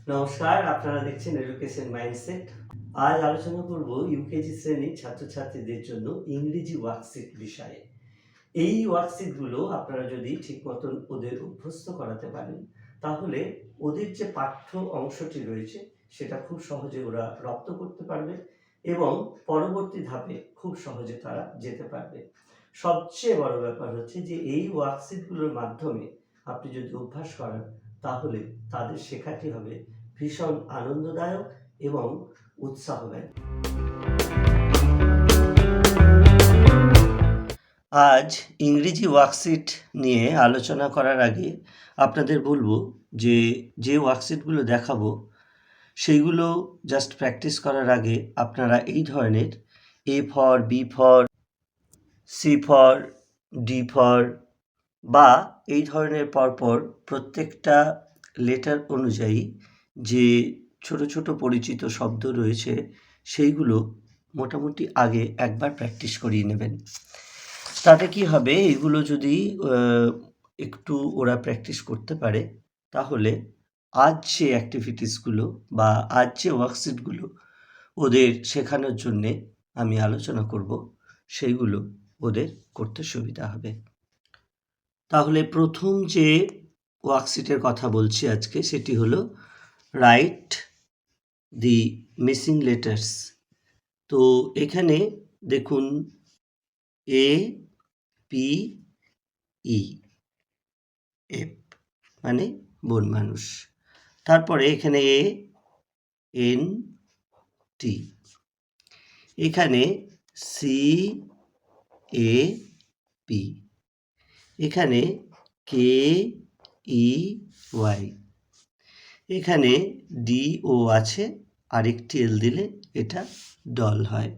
নমস্কার, আপনারা দেখছেন এডুকেশন মাইন্ডসেট। আজ আলোচনা করব ইউকেজি শ্রেণীর ছাত্রছাত্রীদের জন্য ইংরেজি ওয়ার্কশিট বিষয়ে। এই ওয়ার্কশিটগুলো আপনারা যদি ঠিক মতন ওদের অভ্যস্ত করাতে পারেন, তাহলে ওদের যে পাঠ্য অংশটি রয়েছে সেটা খুব সহজে ওরা রপ্ত করতে পারবে এবং পরবর্তী ধাপে খুব সহজে তারা যেতে পারবে। সবচেয়ে বড় ব্যাপার হচ্ছে যে এই ওয়ার্কশিটগুলোর মাধ্যমে আপনি যদি অভ্যাস করান, তাহলে তাদের শেখাটি হবে ভীষণ আনন্দদায়ক এবং উৎসাহদায়ক। আজ ইংরেজি ওয়ার্কশিট নিয়ে আলোচনা করার আগে আপনাদের বলবো যে ওয়ার্কশিটগুলো দেখাবো সেইগুলো জাস্ট প্র্যাকটিস করার আগে আপনারা এই ধরনের A for, B for, C for, D for বা এই ধরনের পরপর প্রত্যেকটা লেটার অনুযায়ী যে ছোট ছোট পরিচিত শব্দ রয়েছে সেইগুলো মোটামুটি আগে একবার প্র্যাকটিস করিয়ে নেবেন। তাতে কি হবে, এগুলো যদি একটু ওরা প্র্যাকটিস করতে পারে, তাহলে আজ যে অ্যাক্টিভিটিসগুলো বা আজ যে ওয়ার্কশিটগুলো ওদের শেখানোর জন্যে আমি আলোচনা করব, সেইগুলো ওদের করতে সুবিধা হবে। তাহলে প্রথম যে ওয়ার্কশিটের কথা বলছি আজকে, সেটি হলো রাইট দি মিসিং লেটার্স। তো এখানে দেখুন এ পি ই, এফ মানে বন মানুষ। তারপরে এখানে এ এন টি, এখানে সি এ পি, এখানে কে ই ওয়াই, এখানে ডি ও আছে, আরেকটি এল দিলে এটা ডল হয়।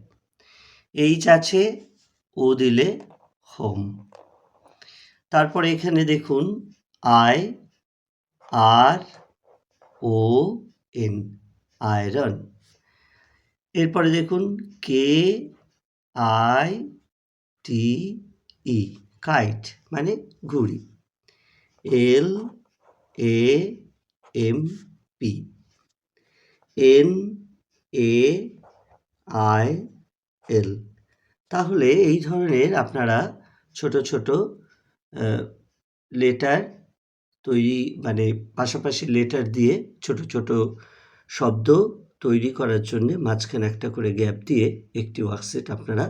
এইচ আছে, ও দিলে হোম। তারপরে এখানে দেখুন I R O N, iron. এরপরে দেখুন K I T E, kite মানে ঘুড়ি। L A M P, N A I L. তাহলে এই ধরনের আপনারা ছোট ছোট লেটার তৈরি, মানে পাশাপাশি লেটার দিয়ে ছোট ছোট শব্দ তৈরি করার জন্য মাঝখানে একটা করে গ্যাপ দিয়ে একটি ওয়ার্কশিট আপনারা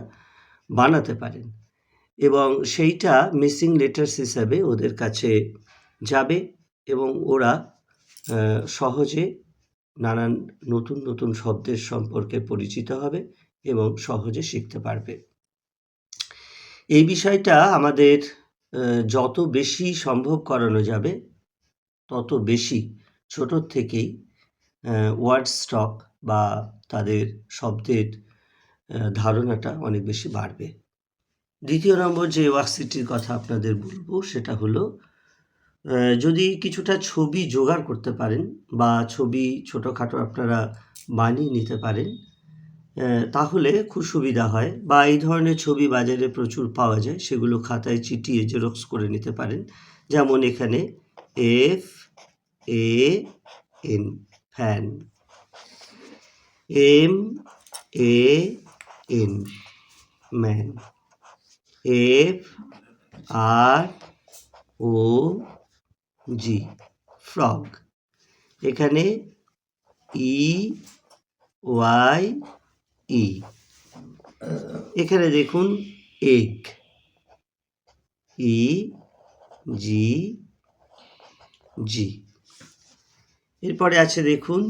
বানাতে পারেন এবং সেইটা মিসিং লেটার্স হিসাবে ওদের কাছে যাবে এবং ওরা সহজে নানান নতুন নতুন শব্দের সম্পর্কে পরিচিত হবে এবং সহজে শিখতে পারবে। এই বিষয়টা আমাদের যত বেশি সম্ভব করানো যাবে, তত বেশি ছোটোর থেকেই ওয়ার্ড স্টক বা তাদের শব্দের ধারণাটা অনেক বেশি বাড়বে। দ্বিতীয় নম্বর যে ওয়ার্কশিটটির কথা আপনাদের বলবো, সেটা হলো যদি কিছুটা ছবি জোগাড় করতে পারেন বা ছবি ছোটোখাটো আপনারা বানিয়ে নিতে পারেন, তাহলে খুব সুবিধা হয়। বা এই ধরনের ছবি বাজারে প্রচুর পাওয়া যায়, সেগুলো খাতায় চিটিয়ে জেরক্স করে নিতে পারেন। যেমন এখানে F A N, fan. M A N, man. F R O G, frog. এখানে ই ওয়াই ই, এখানে দেখুন এগ, ই জি জি। এরপরে আছে দেখুন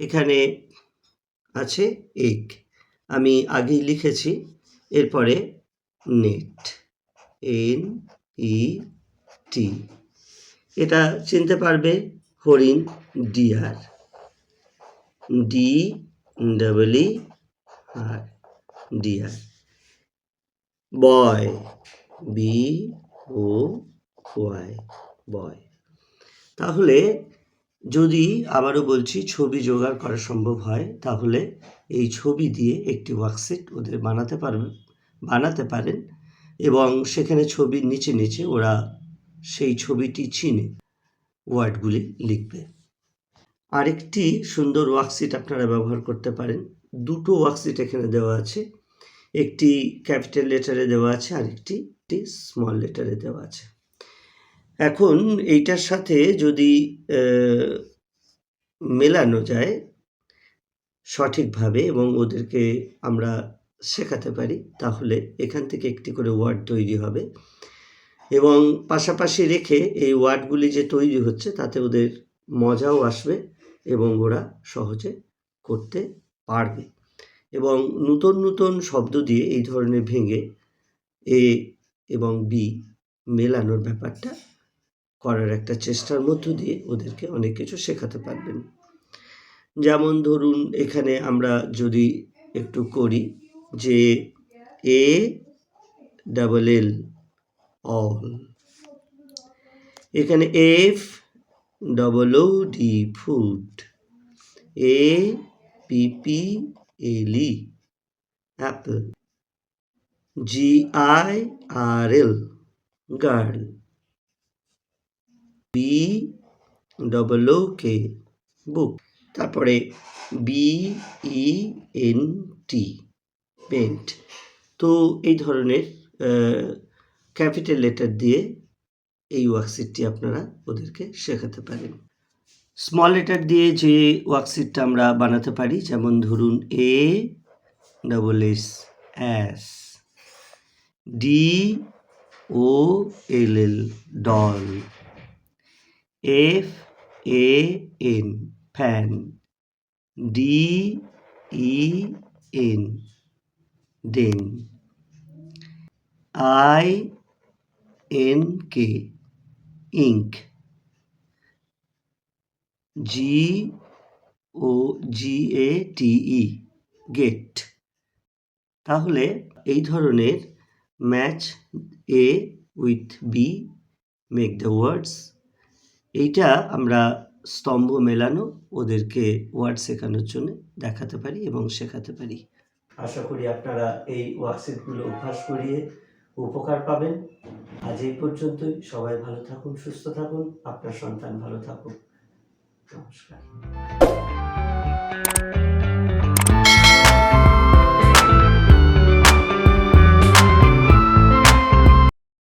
এখানে আছে এগ, আমি আগেই লিখেছি। এরপরে নেট, এন ই টি, এটা চিনতে পারবে, হরিণ, ডিয়ার, ডি ডাবল ই আর, ডিয়ার। বয়, বি ও ওয়াই, বয়। তাহলে যদি আবারও বলছি ছবি জোগাড় করা সম্ভব হয়, তাহলে এই ছবি দিয়ে একটি ওয়ার্কশিট ওদের বানাতে পারেন এবং সেখানে ছবির নিচে নিচে ওরা সেই ছবিটি চিনে ওয়ার্ডগুলি লিখবে। আরেকটি সুন্দর ওয়ার্কশিট আপনারা ব্যবহার করতে পারেন। দুটো ওয়ার্কশিট এখানে দেওয়া আছে, একটি ক্যাপিটাল লেটারে দেওয়া আছে, আরেকটি স্মল লেটারে দেওয়া আছে। এখন এইটার সাথে যদি মেলানো যায় সঠিকভাবে এবং ওদেরকে আমরা শেখাতে পারি, তাহলে এখান থেকে একটি করে ওয়ার্ড তৈরি হবে এবং পাশাপাশি রেখে এই ওয়ার্ডগুলি যে তৈরি হচ্ছে তাতে ওদের মজাও আসবে এবং ওরা সহজে করতে পারবে। এবং নূতন নূতন শব্দ দিয়ে এই ধরনের ভেঙে এ এবং বি মেলানোর ব্যাপারটা করার একটা চেষ্টার মধ্য দিয়ে ওদেরকে অনেক কিছু শেখাতে পারবেন। যেমন ধরুন এখানে আমরা যদি একটু করি যে এ ডাবল এল অল, এখানে F double O D food, A P P L E apple, G I R L girl, B double O K book, তারপরে B E N T bent. তো এই ধরনের ক্যাপিটাল লেটার দিয়ে এই ওয়ার্কশিটটি আপনারা ওদেরকে শেখাতে পারেন। স্মল লেটার দিয়ে যে ওয়ার্কশিটটা আমরা বানাতে পারি, যেমন ধরুন A double S ass, D O L L doll, F A N fan, D E N den, I N K ink, G O G A T E gate. তাহলে এই ধরনের match A with B make the words, এইটা আমরা স্তম্ভ মেলানো ওদেরকে word শেখানোর জন্য দেখাতে পারি এবং শেখাতে পারি। আশা করি আপনারা এই ওয়ার্কশিটগুলো অভ্যাস করিয়ে উপকার পাবেন। আজ এই পর্যন্তই। সবাই ভালো থাকুন, সুস্থ থাকুন, আপনার সন্তান ভালো থাকুক। নমস্কার।